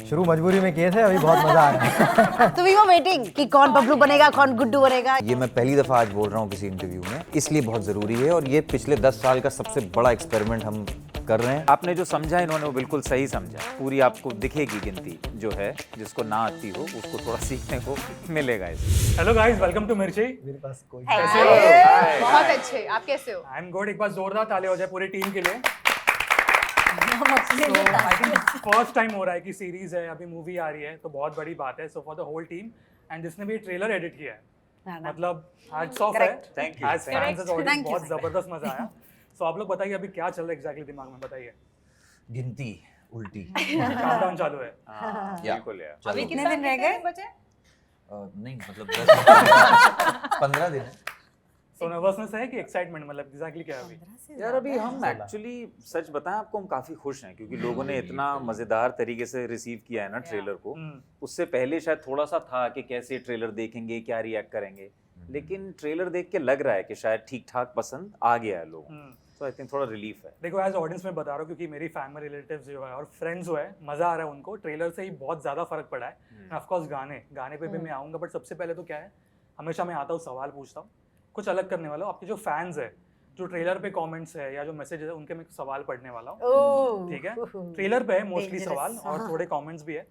शुरू मजबूरी में किए थे, अभी बहुत मजा आ रहा है। तो वी वर वेटिंग कि कौन बबलू बनेगा, कौन गुड्डू बनेगा। ये मैं पहली दफ़ा आज बोल रहा हूँ किसी इंटरव्यू में, इसलिए बहुत ज़रूरी है और ये पिछले 10 साल का सबसे बड़ा एक्सपेरिमेंट हम कर रहे हैं। आपने जो समझा इन्होंने वो बिल्कुल सही समझा। पूरी आपको दिखेगी गिनती जो है, जिसको ना आती हो उसको थोड़ा सीखने को मिलेगा इसमें। हेलो गाइस, वेलकम टू मिर्ची। मेरे पास कोई बहुत अच्छे। आप कैसे हो? I am good. एक बार जोरदार ताली हो जाए पूरी टीम के लिए। आई थिंक फर्स्ट टाइम हो रहा है कि सीरीज है, अभी मूवी आ रही है, तो बहुत बड़ी बात है। So for the whole team and जिसने भी ट्रेलर एडिट किया है, मतलब हैट्स ऑफ है। Thank you. As fans as audience Thank you. बहुत जबरदस्त मजा आया। सो आप लोग बताइए अभी क्या चल रहा है एग्जैक्टली दिमाग में, बताइए। गिनती उल्टी काउंटडाउन चालू है। हाँ, बिल्कुल यार। चलो। अभी कितने दिन रह गए? बचे? नहीं मतलब 15 दिन है। सो नर्वसनेस है कि एक्साइटमेंट, मतलब एग्जैक्टली क्या है अभी? यार अभी हम एक्चुअली सच बताएं आपको, हम काफी खुश हैं क्योंकि लोगों ने इतना मजेदार तरीके से रिसीव किया है ना ट्रेलर को। उससे पहले शायद थोड़ा सा था कि कैसे ट्रेलर देखेंगे, क्या रिएक्ट करेंगे, लेकिन ट्रेलर देख के लग रहा है कि शायद ठीक ठाक पसंद आ गया है लोगों को। तो आई थिंक थोड़ा रिलीफ है। देखो एज ऑडियंस में बता रहा हूँ क्योंकि मेरी फैमिली रिलेटिव्स जो है और फ्रेंड्स जो है, मजा आ रहा है उनको। ट्रेलर से ही बहुत ज्यादा फर्क पड़ा है। ऑफ कोर्स गाने पे भी मैं आऊंगा, बट सबसे पहले तो क्या है, हमेशा मैं आता हूँ सवाल पूछता हूँ, कुछ अलग करने वाला हूँ। आपके जो फैंस है, जो ट्रेलर पे कमेंट्स है या जो मैसेजेस है, उनके मैं सवाल पढ़ने वाला हूँ। ठीक है, ट्रेलर पे है मोस्टली सवाल और थोड़े कमेंट्स भी है।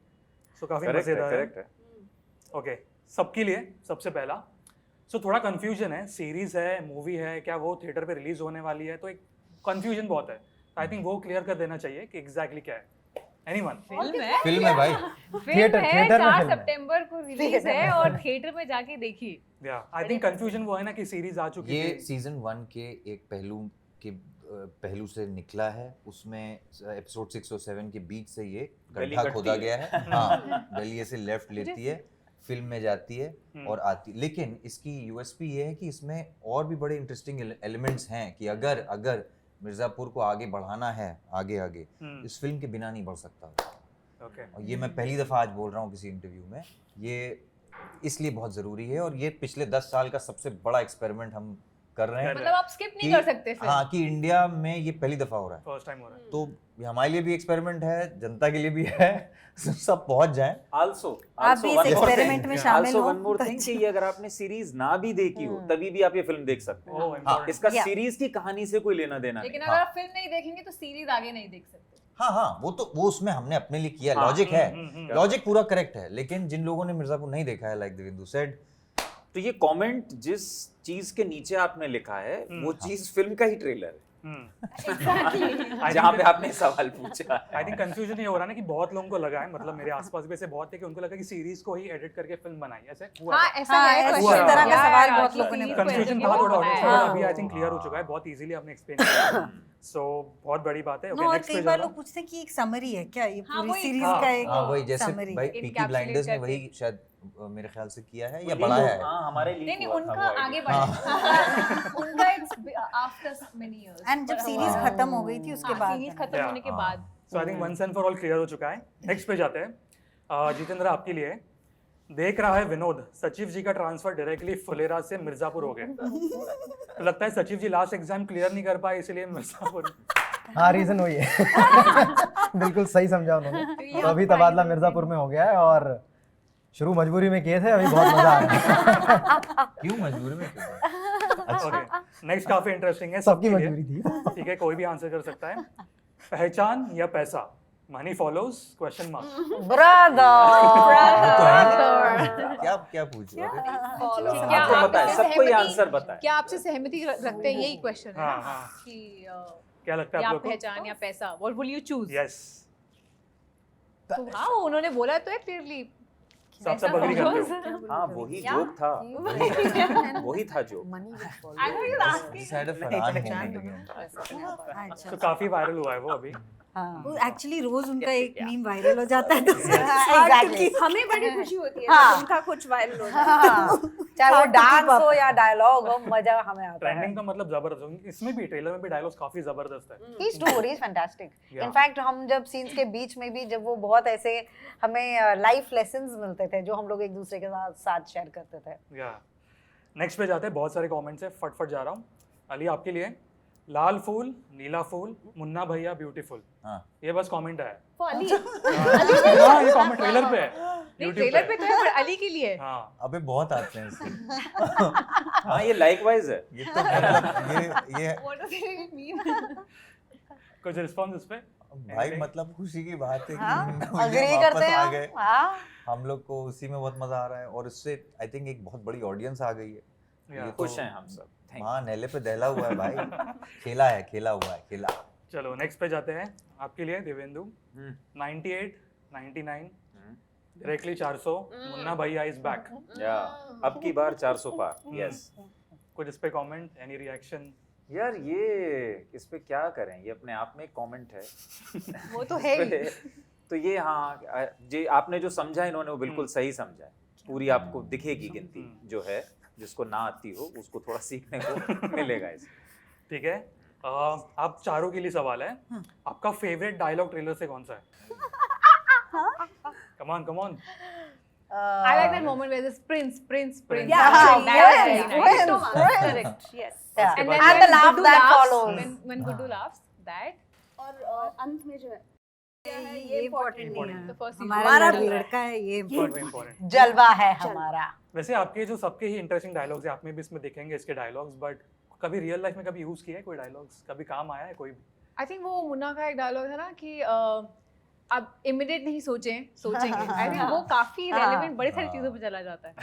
सो काफी मजेदार है। ओके, सबके लिए सबसे पहला, सो थोड़ा कंफ्यूजन है, सीरीज है, मूवी है, क्या वो थिएटर पे रिलीज होने वाली है, तो एक कंफ्यूजन बहुत है। आई थिंक वो क्लियर कर देना चाहिए कि एग्जैक्टली क्या है। एनीवन? फिल्म है भाई। थिएटर में 4 फिल्म है। सितंबर को रिलीज है और थिएटर में जाके देखिए। या आई थिंक कंफ्यूजन वो है ना कि सीरीज आ चुकी ये थी। सीजन 1 के एक पहलू से निकला है। उसमें एपिसोड 6 और 7 के बीच से ये गली गड्ढा कटती खोदा है। गया है। हाँ, गली ऐसे लेफ्ट लेती है, फिल्म में जाती है और आती। लेकिन इसकी यूएसपी ये है कि इसमें और भी बड़े इंटरेस्टिंग एलिमेंट्स हैं कि अगर मिर्जापुर को आगे बढ़ाना है, आगे इस फिल्म के बिना नहीं बढ़ सकता। ओके, और ये मैं पहली दफ़ा आज बोल रहा हूँ किसी इंटरव्यू में, ये इसलिए बहुत ज़रूरी है और ये पिछले 10 साल का सबसे बड़ा एक्सपेरिमेंट हम कर रहे हैं। मतलब आप स्किप नहीं कि- कर सकते फिर। हाँ, कि इंडिया में ये पहली दफ़ा हो रहा है, फर्स्ट टाइम हो रहा है। तो ये हमारे लिए भी एक्सपेरिमेंट है, जनता के लिए भी है। सब पहुंच जाएं। आप भी इस एक्सपेरिमेंट में शामिल हो। वन मोर थिंग कि ये अगर आपने सीरीज ना भी देखी हो तभी भी आप ये फिल्म देख सकते हैं। ओह, important. इसका Yeah. सीरीज की कहानी से कोई लेना देना लेकिन नहीं। अगर आप फिल्म नहीं देखेंगे तो सीरीज आगे नहीं देख सकते। हाँ, वो उसमें हमने अपने लिए किया, हाँ, लॉजिक है, लॉजिक पूरा करेक्ट है। लेकिन जिन लोगों ने मिर्जापुर नहीं देखा है, लाइक देवेंदु सेड, तो ये कमेंट जिस चीज के नीचे आपने लिखा है वो चीज फिल्म का ही ट्रेलर है, जहाँ पे आपने सवाल पूछा। आई थिंक कंफ्यूजन ये हो रहा है ना कि बहुत लोगों को लगा है, मतलब मेरे आसपास भी ऐसे बहुत थे कि उनको लगा कि सीरीज को ही एडिट करके फिल्म बनाई, ऐसे हुआ हाँ, था। ऐसा हाँ, है ऐसे question। तरह का यार, सवाल यार, बहुत कि लोगों ने series को कंफ्यूजन edit था थोड़ा क्यों ऑडियंस बनाया? में, अभी आई थिंक क्लियर हो चुका है, बहुत इजीली आपने एक्सप्लेन किया। सो बहुत बड़ी बात है। नो, ओके, और नेक्स्ट कई पे बार जा लोग पूछते हैं कि एक समरी है क्या ये हाँ, पूरी वही। सीरीज हाँ, का एक हाँ वही जैसे summary। भाई पीकी Encapsulate ब्लाइंडर्स ने करके। वही शायद मेरे ख्याल से किया है या बढ़ाया है। हाँ, हमारे लिए नहीं नहीं, हुआ था उनका वो आगे edit। बढ़ा। उनका it's after many years. And जब सीरीज खत्म हो गई थी उसके बाद सीरीज खत्म होने के बाद। So I think once and for all clear हो चुका है। नेक्स्ट पे जाते हैं। जितेंद्र, आपके लिए देख रहा है विनोद, सचिव जी का ट्रांसफर डायरेक्टली फुलेरा से मिर्जापुर हो गया। तो लगता है सचिव जी लास्ट एग्जाम क्लियर नहीं कर पाए, इसलिए मिर्जापुर। हाँ, रीजन वही है। बिल्कुल सही समझा उन्होंने। तो अभी तबादला मिर्जापुर में हो गया है और शुरू मजबूरी में किए थे, अभी बहुत मजा आ रहा है। क्यों मजबूरी में क्यों? ओके, नेक्स्ट काफी इंटरेस्टिंग है सबकी सबके लिए। मजबूरी थी। ठीक है, कोई भी आंसर कर सकता है। पहचान या पैसा, मनी फॉलोज क्वेश्चन मार्क। क्या क्या पूछ रहे थे? क्या आपको आप पता है, इससे सबको ये सहमति- आंसर पता है। क्या आपसे सहमति रखते हैं, यही क्वेश्चन है हाँ, ना? हाँ। कि क्या लगता है या आप लोग को? पहचान या पैसा, what will you choose? Yes, हाँ, उन्होंने बोला तो है क्लियरली। सब सब अग्री करते हो। हाँ, वही जोक था, वही था joke. I know you're asking. Decided Farhan moment again. अच्छा तो काफी वायरल हुआ है वो अभी। वो एक्चुअली रोज उनका एक मीम वायरल हो जाता है तो एग्जैक्टली हमें बड़ी खुशी होती है जब उनका कुछ वायरल हो जाए। चाहे वो डांस हो या डायलॉग हो, मजा हमें आता है। ट्रेंडिंग का मतलब जबरदस्त, इसमें भी ट्रेलर में भी डायलॉग्स काफी जबरदस्त है। His story is fantastic. Yeah. In fact हम जब सीन्स के बीच में भी जब वो बहुत ऐसे हमें लाइफ लेसन्स मिलते थे जो हम लोग एक दूसरे के साथ शेयर करते थे। या नेक्स्ट पे जाते हैं, बहुत सारे कमेंट्स है, फटफट जा रहा हूँ। अली, आपके लिए लाल फूल, नीला फूल, मुन्ना भैया ब्यूटीफुल। हाँ। ये बस कमेंट है। For Ali. हाँ, ये कमेंट ट्रेलर पे है। नहीं YouTube ट्रेलर पे तो है पर अली के लिए हाँ। अबे बहुत आते हैं इसके। हाँ ये लाइकवाइज है। ये तो मतलब ये What does it mean? कुछ रिस्पॉन्स इस पे? भाई मतलब खुशी की बात है हाँ, कि agree ये करते वापस हैं आ हम, गए। हाँ। हम लोग को उसी में बहुत मजा आ रहा है और इससे आई थिंक एक बहुत बड़ी ऑडियंस आ गई है। Yeah. ये खुश हैं हम सब। Thank you. माँ नेले पे दहला हुआ है भाई। खेला है, खेला हुआ है, खेला। चलो नेक्स्ट पे जाते हैं। आपके लिए देवेंदु हम्म, 98, 99, हम्म। डायरेक्टली 400, मुन्ना भैया इज बैक। या अब की बार 400 पार। यस। कुछ इस पे कमेंट, एनी रिएक्शन? यार ये इस पे क्या करें, ये अपने आप में एक कमेंट है। वो तो है ही। तो ये हाँ जे आपने जो समझा इन्होंने वो बिल्कुल सही समझा है। पूरी आपको दिखेगी गिनती जो है, जिसको ना आती हो उसको थोड़ा सीखने को मिलेगा इसमें। ठीक है। आप चारों के लिए सवाल है। आपका फेवरेट डायलॉग ट्रेलर से कौन सा है? Come on. I like that moment where this prince. Yeah, That was very yes, nice. prince, Correct. Yes. Yeah. And And then the when laugh Guddu that laughs, follows. when Guddu laughs, that और अंत में जो है ये important नहीं है। the first हमारा season. लड़का है ये इम्पोर्टेंट। जलवा है हमारा। वैसे आपके जो सबके ही इंटरेस्टिंग डायलॉग्स है, आप में भी इसमें दिखेंगे इसके डायलॉग्स, बट कभी रियल लाइफ में कभी यूज किया है कोई डायलॉग्स? कभी काम आया है कोई? I think वो मुन्ना का एक डायलॉग है ना कि अब इमीडिएट नहीं सोचेंगे। आई थिंक वो काफी रेलेवेंट बड़ी सारी चीजों पे चला जाता है।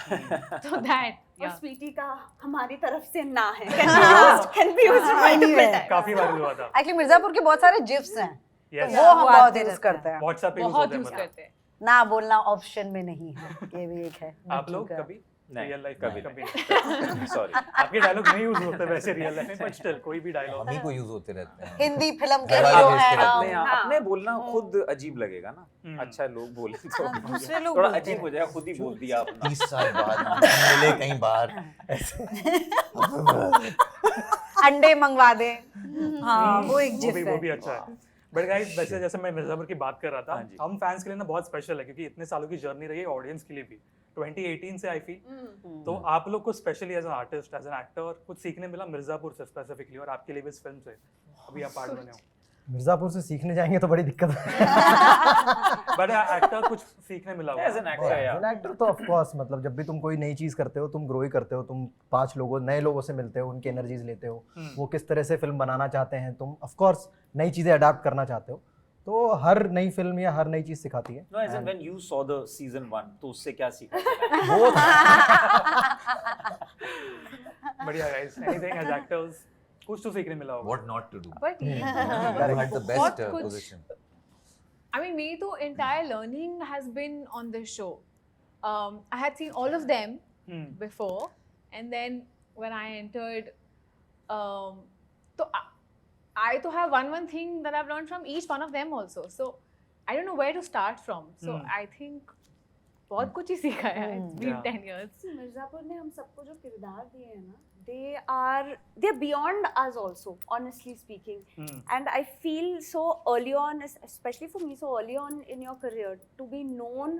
तो दैट और स्वीटी का हमारी तरफ से ना है। Can be used multiple times. काफी बार हुआ था। एक्चुअली मिर्जापुर के बहुत सारे जिफ्स हैं, Yes. वो हम बहुत यूज करते हैं। व्हाट्सएप पे यूज बहुत होते हैं यूज मतलब। करते हैं। ना बोलना ऑप्शन में नहीं है, ये भी एक है। आप लोग का। कभी नहीं, रियल लाइफ कभी कभी नहीं। सॉरी। आपके डायलॉग नहीं यूज होते वैसे रियल लाइफ में, बट स्टिल कोई भी डायलॉग। हम ही को यूज होते रहते हैं। हिंदी फिल्म के दरवाजे हीरो भेजते हैं रहते हम। हैं। अपने अपने बोलना खुद अजीब लगेगा ना। हम्म। अच्छा लोग बोले तो दूसरे लोग थोड़ा बोलते अजीब हो हैं। जाएगा, खुद ही बोल दिया अपना। 30 साल बाद मिले कहीं बाहर ऐसे। अंडे मंगवा दे। हाँ, वो एक जिफ वो भी है। अच्छा है। बट गाइस वैसे जैसे मैं मिर्जापुर की बात कर रहा था, हाँ जी। हम फैंस के लिए ना बहुत स्पेशल है क्योंकि इतने सालों की जर्नी रही है, ऑडियंस के लिए भी 2018 से आई फील। तो आप लोग को specially as an artist, as an actor कुछ सीखने मिला मिर्जापुर से स्पेसिफिकली, और आपके लिए भी इस फिल्म से अभी आप पार्ट बने हो। मिर्जापुर से सीखने जाएंगे तो बड़ी दिक्कत है। बट एक्टर कुछ सीखने मिला एज एन होगा। एक्टर यार। एक्टर तो ऑफ कोर्स मतलब जब भी तुम कोई नई चीज करते हो, तुम ग्रो ही करते हो, तुम 5 लोगों नए लोगों से मिलते हो, उनकी एनर्जीज लेते हो, वो किस तरह से फिल्म बनाना चाहते हैं, तुम ऑफ कोर्स नई चीजें अडाप्ट करना चाहते हो, तो हर नई फिल्म या हर नई चीज सिखाती है। No as in when you saw the season 1 तो उससे क्या सीखा? वो बढ़िया गाइस, एनीथिंग एज एक्टर्स कुछ तो सीखने मिला होगा। What not to do? But You had the बहुत best कुछ- position. I mean, मेरी तो entire learning has been on this show. I had seen all of them before, and then when I entered, so I to have one thing that I've learned from each one of them also. So I don't know where to start from. So I think बहुत कुछ ही सीखा है. It's been Yeah. 10 years. Mirzapur ने हम सबको जो किरदार दिए हैं ना, they're beyond us also, honestly speaking. And I feel so early on, especially for me, so early on in your career, to be known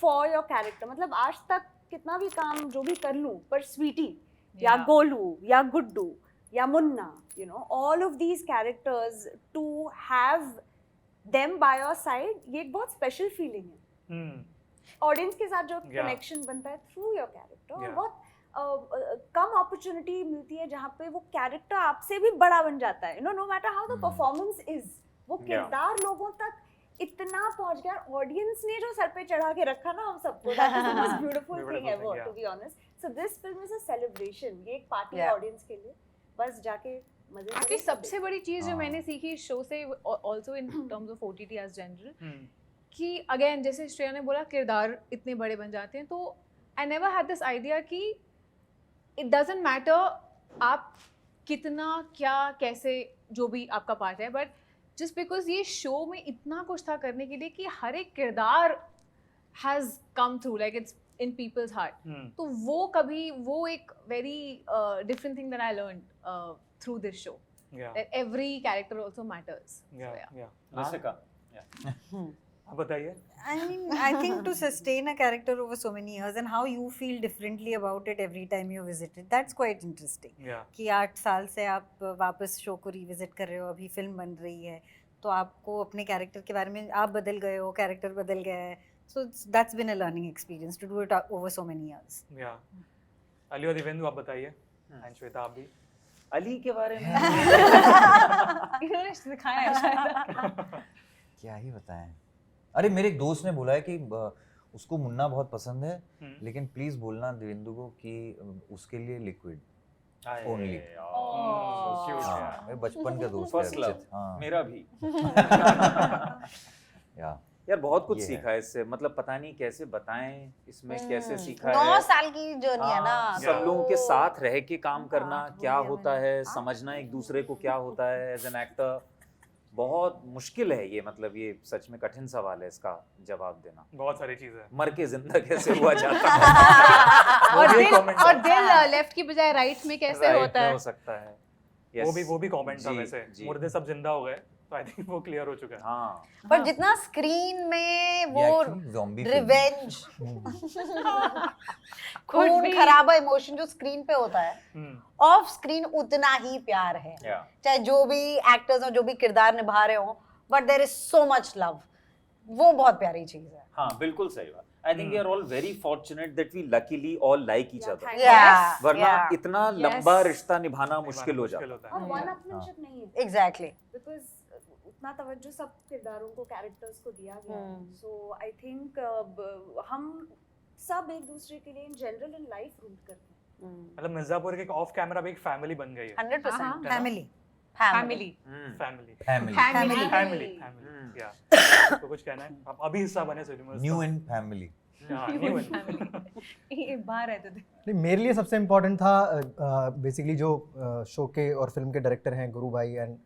for your character. मतलब आज तक कितना भी काम जो भी कर लूँ, पर स्वीटी या Yeah. गोलू या गुड्डू या Munna, you know, all of these characters, to have them by your side, ये एक बहुत special feeling है. ऑडियंस के साथ जो कनेक्शन बनता है थ्रू योर कैरेक्टर, और बहुत कम अपॉर्चुनिटी मिलती है जहाँ पे वो कैरेक्टर आपसे भी बड़ा बन जाता है, no matter how the performance is, वो किरदार लोगों तक इतना पहुंच गया, ऑडियंस ने जो सर पे चढ़ा के रखा ना हम सबको, that is the most beautiful thing ever, to be honest. So this film is a celebration, ये एक पार्टी है ऑडियंस के लिए, बस जाके मजे करें. Actually, सबसे बड़ी चीज जो मैंने सीखी इस शो से, also in terms of OTT as general, कि अगेन जैसे श्रेया ने बोला किरदार इतने बड़े बन जाते हैं, तो I never had this idea कि इट डजंट मैटर आप कितना क्या कैसे जो भी आपका पार्ट है, बट जस्ट बिकॉज ये शो में इतना कुछ था करने के लिए कि हर एक किरदार has come through, like it's in people's heart. तो वो कभी वो एक very different thing that I learn through this show, that every character also matters. Yeah. रसिका, आप बताइए। I mean, I think to sustain a character over so many years and how you feel differently about it every time you visit it, that's quite interesting. Yeah. कि 8 साल से आप वापस show को revisit कर रहे हो, अभी फिल्म बन रही है, तो आपको अपने कैरेक्टर के बारे में आप बदल गए हो, कैरेक्टर बदल गया है. So that's been a learning experience to do it over so many years. Yeah. Ali और दिवेंदु आप बताइए, एंड श्वेता आप भी। अली के बारे में इन्होंने सिखाया है शायद। क्या ही बताएं। अरे मेरे एक दोस्त ने बोला है कि उसको मुन्ना बहुत पसंद है, लेकिन प्लीज बोलना देवेंदु को कि उसके लिए लिक्विड ओनली। हाँ, मेरे बचपन का दोस्त है फर्स्ट लव। अर्चित। हाँ मेरा भी या यार बहुत कुछ ये है। सीखा है इससे, मतलब पता नहीं कैसे बताएं इसमें कैसे सीखा 9 है। साल की जर्नी है ना. हाँ, सब लोगों के साथ रह के काम करना हाँ, क्या वही है, होता वही है, समझना एक दूसरे को क्या होता है एज एन एक्टर, बहुत मुश्किल है ये, मतलब ये सच में कठिन सवाल है इसका जवाब देना। बहुत सारी चीजें हैं। मर के जिंदा कैसे हुआ जाता है, और वो भी दिल comment है। और दिल लेफ्ट की बजाय राइट में कैसे Right होता में है। हो सकता है। वो भी कमेंट था जी, वैसे, जी। मुर्दे सब जिंदा हो गए, तो आई थिंक वो क्लियर हो चुका है। हाँ पर जितना स्क्रीन में वो ज़ॉम्बी रिवेंज, Could खून be. खराबा इमोशन जो स्क्रीन पे होता है, हम्म, ऑफ स्क्रीन उतना ही प्यार है. या चाहे जो भी एक्टर्स हो, जो भी किरदार निभा रहे हो, but there is so much love. वो बहुत प्यारी चीज है. हाँ बिल्कुल सही बात। I think we are all very fortunate that we luckily all like each other, Yeah, वरना yeah. इतना Yes. लंबा रिश्ता निभाना मुश्किल हो जाता। होता और है। वन अपमेंशिप नहीं है, Exactly. बिकॉज उतना तवज्जो सब किरदारों को, कैरेक्टर्स को दिया गया है. हम्म. सो आई थिंक हम सब एक दूसरे के लिए in general in life root करते हैं. मतलब मिर्जापुर के ऑफ कैमरा भी एक फैमिली बन गई है। 100% हाँ, family. Family family family Family. Family या तो कुछ कहना है? आप अभी हिस्सा बने cinema new in family. New in ये बाहर रहते थे। नहीं, मेरे लिए सबसे इम्पोर्टेंट था बेसिकली जो शो के और फिल्म के डायरेक्टर हैं गुरु भाई एंड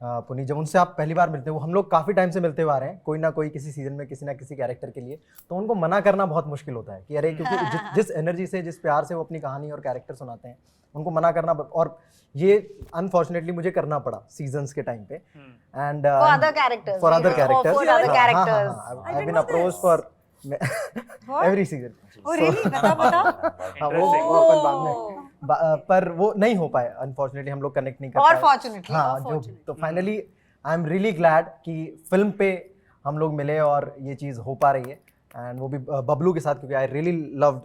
पुनीत, जब उनसे आप पहली बार मिलते हो, हम लोग काफ़ी टाइम से मिलते हुए आ रहे हैं, कोई ना कोई किसी सीजन में किसी ना किसी कैरेक्टर के लिए, तो उनको मना करना बहुत मुश्किल होता है कि अरे, क्योंकि जिस एनर्जी से, जिस प्यार से वो अपनी कहानी और कैरेक्टर सुनाते हैं, उनको मना करना, और ये अनफॉर्चुनेटली मुझे करना पड़ा सीजन्स के टाइम पे and For other characters. for other characters. For other characters. I've been approached for every season. Oh really? बता. हाँ, वो अपन बाद में पर वो नहीं हो पाए अनफॉर्चुनेटली, हम लोग कनेक्ट नहीं कर और पाए। फॉर्चुनेटली. हाँ, जो तो finally I am really glad कि फिल्म पे हम लोग मिले और ये चीज़ हो पा रही है, एंड वो भी बबलू के साथ, क्योंकि I really loved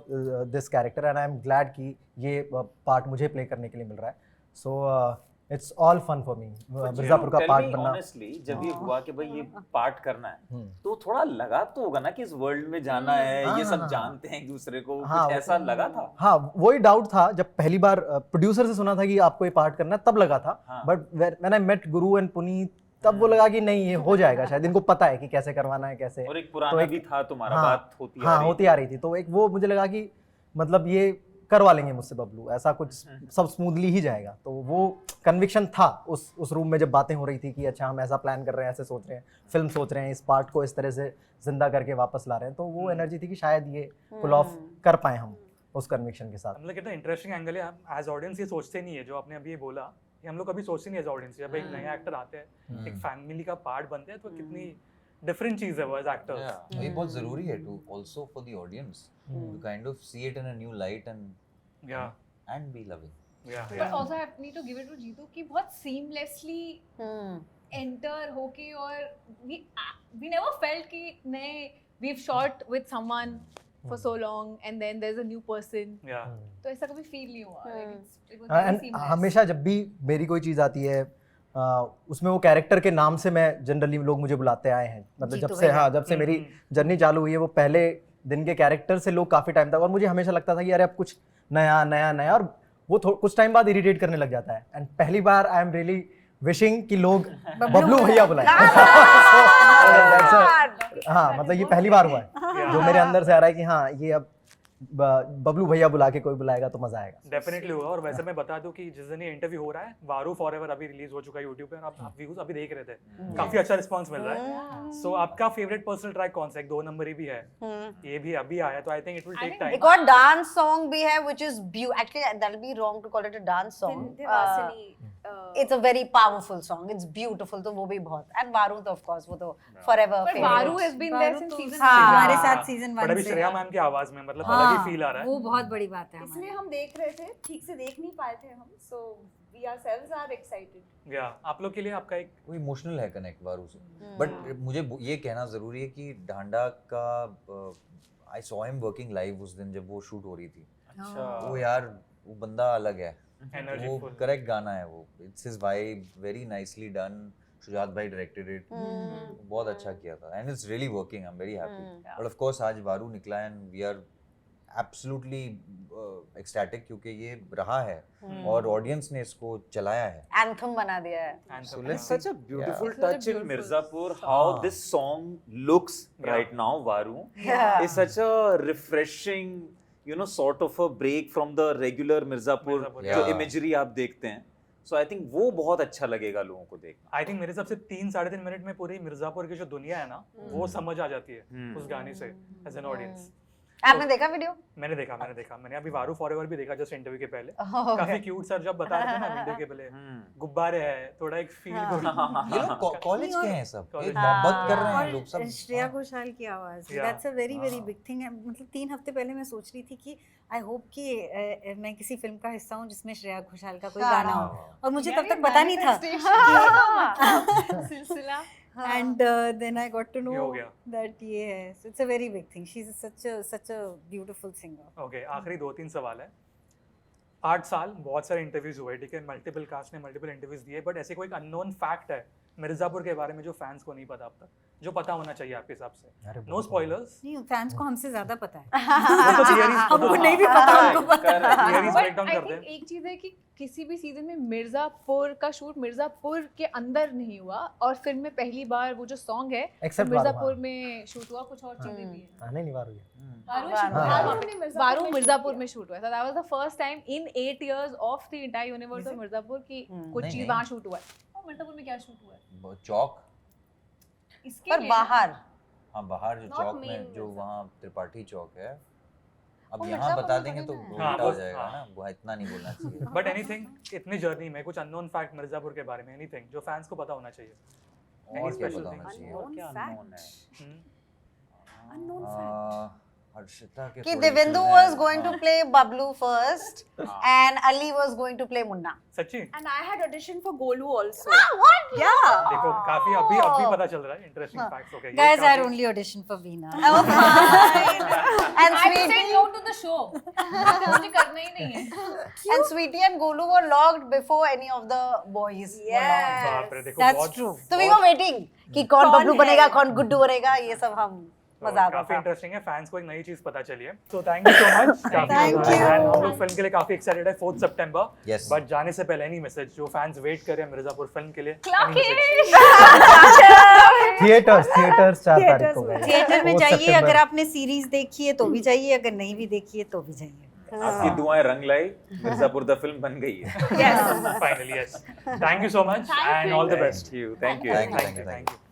this character and I am glad कि ये पार्ट मुझे प्ले करने के लिए मिल रहा है. So it's all fun for me Mirzapur का पार्ट बनना. ऑनेस्टली जब ये हुआ कि भाई ये पार्ट करना है, तो थोड़ा लगा तो होगा ना कि इस वर्ल्ड में जाना है, ये सब जानते हैं एक दूसरे को, कुछ ऐसा लगा था? हाँ, वही डाउट था जब पहली बार प्रोड्यूसर से सुना था कि आपको ये पार्ट करना है, तब लगा था. But when I met Guru and Puneet, तब वो लगा कि नहीं, ये हो जाएगा शायद, इनको पता है कि कैसे करवाना है, कैसे. और एक पुराना भी था तुम्हारा, हाँ, बात होती हाँ, होती आ रही थी, तो एक वो मुझे लगा कि मतलब ये करवा लेंगे मुझसे बबलू, ऐसा कुछ सब स्मूथली ही जाएगा. तो वो कन्विक्शन था उस रूम में जब बातें हो रही थी कि अच्छा हम ऐसा प्लान कर रहे हैं, ऐसे सोच रहे हैं, फिल्म सोच रहे हैं, इस पार्ट को इस तरह से जिंदा करके वापस ला रहे हैं, तो वो एनर्जी थी कि शायद ये पुल ऑफ कर पाए हम उस कन्विक्शन के साथ. मतलब कितना इंटरेस्टिंग एंगल है. एज ऑडियंस ये सोचते नहीं है, जो आपने अभी ये बोला, ये हम लोग कभी सोचते नहीं एज ऑडियंस. जब एक नया एक्टर आते हैं, एक फैमिली का पार्ट बनते हैं, तो कितनी डिफरेंट चीज है वो एज एक्टर्स. ये बहुत जरूरी है to also for the audience to kind of see it in a new light and be loving. But also I need to give it to Jeetu कि बहुत seamlessly enter होके, और we never felt कि नहीं, we've shot with someone for so long and then there's a new person, तो ऐसा कभी feel नहीं हुआ. Like it was very and seamless. हमेशा जब भी मेरी कोई चीज़ आती है, उसमें वो कैरेक्टर के नाम से मैं जनरली लोग मुझे बुलाते आए हैं, मतलब जीतू जब से, भैया. हाँ, जब से मेरी जर्नी चालू हुई है, वो पहले दिन के कैरेक्टर से लोग काफ़ी टाइम तक, और मुझे हमेशा लगता था कि अरे अब कुछ नया नया नया, और वो कुछ टाइम बाद इरिटेट करने लग जाता है. एंड पहली बार आई एम रियली विशिंग कि लोग बबलू भैया बुलाएं. हाँ, मतलब ये पहली बार हुआ है जो मेरे अंदर से आ रहा है कि हाँ, ये अब बबलू भैया बुला के कोई बुलाएगा तो मजा आएगा. डेफिनेटली होगा. और वैसे मैं बता दूं कि जिस दिन ये इंटरव्यू हो रहा है, वारू फॉरएवर अभी रिलीज हो चुका है YouTube पे, और आप व्यूज अभी देख रहे थे, काफी अच्छा रिस्पांस मिल रहा है. सो आपका फेवरेट पर्सनल ट्रैक कौन सा? एक 2 नंबर ही भी है, ये भी अभी आया, तो I think it will take time. एक और डांस सॉन्ग भी है, which is actually that will be wrong to call it a dance song. Vindhyavasini. It's a very powerful song. It's beautiful. तो वो भी बहुत. And वारू तो of course वो तो forever But favorite. Varu has been there वारू since तो season हाँ, हमारे हाँ, साथ सीजन बट 1 अभी से श्रेया मैम की आवाज में मतलब हाँ, अलग ही फील आ रहा है. वो बहुत बड़ी बात है इसलिए हमारे हम देख रहे थे, ठीक से देख नहीं पाए थे हम, so we ourselves are excited. या आप लोग के लिए आपका एक वो इमोशनल है कनेक्ट वारू से. हम्म। बट मुझे ये कहना जरूरी है कि ढांडा का I saw him working live उस दिन जब वो शूट हो रही थी. अच्छा वो यार वो बंदा अलग है. एनर्जी वो फुल. करेक्ट गाना है वो. It's his vibe, very nicely done. Shujaat भाई डायरेक्टेड इट. बहुत अच्छा किया था and it's really working. I am very happy. But of course आज वारू निकला and we are absolutely ecstatic क्योंकि ये रहा है और ऑडियंस ने इसको चलाया है. Anthem बना दिया है. Anthem. So let's Such a beautiful Such a touch in beautiful Mirzapur. song. How हाँ. this song looks right now, Varu, Yeah. is such a refreshing, sort of a break from the regular Mirzapur Mirzapur, जो yeah. imagery आप देखते हैं. So I think वो बहुत अच्छा लगेगा लोगों को देखना. आई थिंक मेरे हिसाब से 3-3.5 मिनट में पूरी मिर्जापुर की जो दुनिया है ना वो समझ आ जाती है उस गाने से एज एन ऑडियंस. आपने देखा वीडियो? मैंने देखा. मैंने अभी वारू फॉरएवर भी देखा जस्ट इंटरव्यू के पहले. Okay. काफी क्यूट सर जब बता रहे थे ना वीडियो के पहले गुब्बारे है, थोड़ा एक फील गुड. ये लोग कॉलेज के हैं सब. College. एक मोहब्बत कर रहे हैं और लोग सब. श्रेया घोषाल की आवाज Yeah. That's a very very हाँ. Big thing. मतलब 3 हफ्ते पहले मैं सोच रही थी कि आई होप कि मैं किसी फिल्म का हिस्सा हूँ जिसमें श्रेया घोषाल का कोई हाँ. गाना हो और मुझे तब तक पता नहीं था सिलसिला. and then I got to ये know हो गया. that ये है. So it's a very big thing. She's such a beautiful singer. Okay, आखिरी 2-3 सवाल है. 8 साल बहुत सारे इंटरव्यूज हुए, ठीक है, मल्टीपल कास्ट ने मल्टीपल इंटरव्यूज दिए, बट ऐसे कोई एक अननोन फैक्ट है मिर्जापुर के बारे में जो फैंस को नहीं पता अब तक, जो पता होना चाहिए आपके हिसाब से? अरे नो बहुत स्पॉयलर्स. नहीं फैंस को हमसे ज्यादा पता है. वो तो theories- हमको नहीं भी पता उनको पता है. theories But break down I करते think हैं. एक चीज है कि किसी भी सीजन में मिर्जापुर का शूट मिर्जापुर के अंदर नहीं हुआ और फिल्म में पहली बार वो जो सॉन्ग है वो Except मिर्जापुर वारू, में शूट हुआ. कुछ और चीजें भी हैं. हाँ, नहीं वारू ये. वारू मिर्जापुर में शूट हुआ था. That was the first time in 8 years of the entire universe of Mirzapur की कुछ नहीं, चीज नहीं. वहाँ शूट हुआ है. और मिर्जापुर में क्या शूट हुआ है? चौक. इसके पर लिए बाहर हाँ बाहर जो Not चौक main में जो Mirzapur. वहाँ त्रिपाठी चौक है. अब वो यहाँ मिर्जापुर बता में देंगे तो थोड़ी वो ना है. उल्टा हाँ, हो जाएगा हाँ. ना. वो इतना नहीं बोलना चाहिए. बट एनीथिंग इतनी जर्नी में कुछ अननोन फैक्ट मिर्जापुर के बारे में, एनीथिंग जो फैंस को पता होना चाहिए. और Any क्या special पता thing? होना चाहिए. Unknown क्या fact. unknown है? हम्म. Unknown fact. हर्षिता के कि थोड़े देवेंदु issues was हैं. going to हाँ. play Bablu first हाँ. and Ali was going to play Munna. सच्ची? And I had auditioned for Golu also. What? Yeah. देखो काफी अभी पता चल रहा है interesting facts. Okay, Guys, I only auditioned for Veena. Oh, fine. And I said Sweetie, no to the show. मुझे करना ही नहीं है. and Sweetie and Golu were logged before any of the boys. were logged. बाप रे, देखो That's बहुत true. So we were waiting कि कौन बबलू बनेगा, कौन गुड्डू बनेगा, ये सब हम मजा आता काफी था. इंटरेस्टिंग है. फैंस को एक नई चीज पता चली है. So thank you so much. Thank you. हम लोग फिल्म के लिए काफी एक्साइटेड है 4 सितंबर. Yes. बट जाने से पहले एनी मैसेज जो फैंस वेट कर रहे हैं मिर्जापुर फिल्म के लिए? थिएटर्स 4 तारीख को गए. थिएटर में 4 जाइए. सितंबर. अगर आपने सीरीज देखी है तो भी जाइए, अगर नहीं भी देखी है तो भी जाइए. आपकी दुआएं रंग लाई. मिर्जापुर द फिल्म बन गई है. Yes, finally, yes. Thank you so much and all the best. Thank you. Thank you. Thank you. Thank you.